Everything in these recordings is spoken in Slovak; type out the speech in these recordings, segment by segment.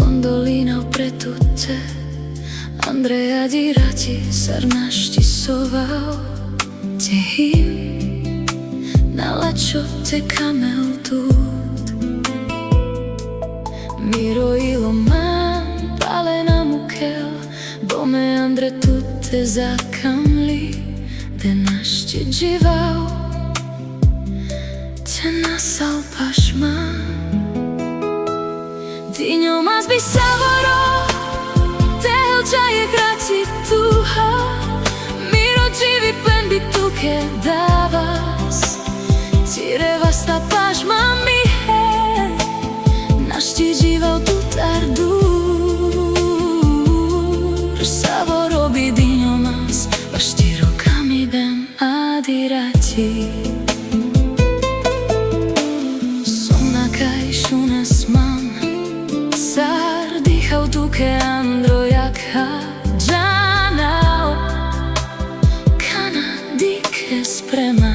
Gondolina pre tutte, Andrea dirati sarnashti sovao tehim nalachote kamel tut Miro iloman palena mukel Bome andre tutte zakamli Denashti dživao Te nasal pašman Dinjo mas bi savoro Tel jaye grati tuha Miro dživi pendi tuke davas Tire vasta pašman mi he Našti dživao tutar dur Savoro bi dinjo mas Vašti rokami bem adirati Somnakaj shunes man Sar dihau tuke androyak hajanao Kana dike sprema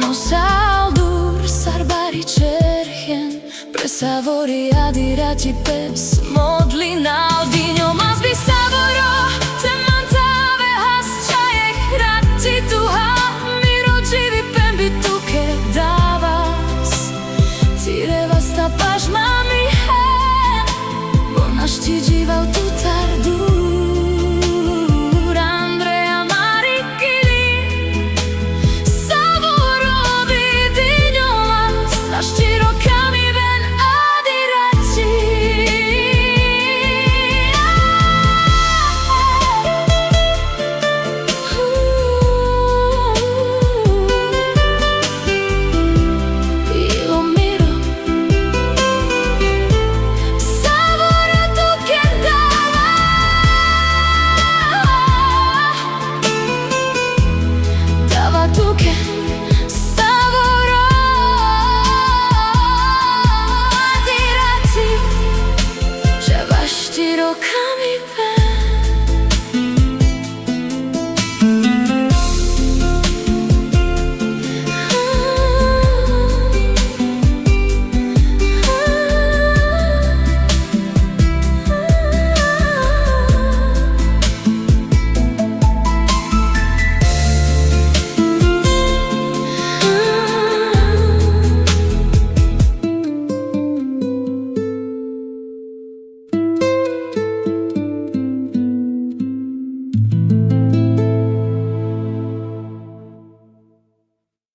No saldur sarbari cerhen Presavori adirati pes modlinao Dinjo mas bi savoro Te mantave has čajek hrati tuha Miro dživi pembi tuke davas Tire vasta pašman mi he Bonašti dživao tutar dur Andrea marikili Savoro bi dinjo mas Našti rok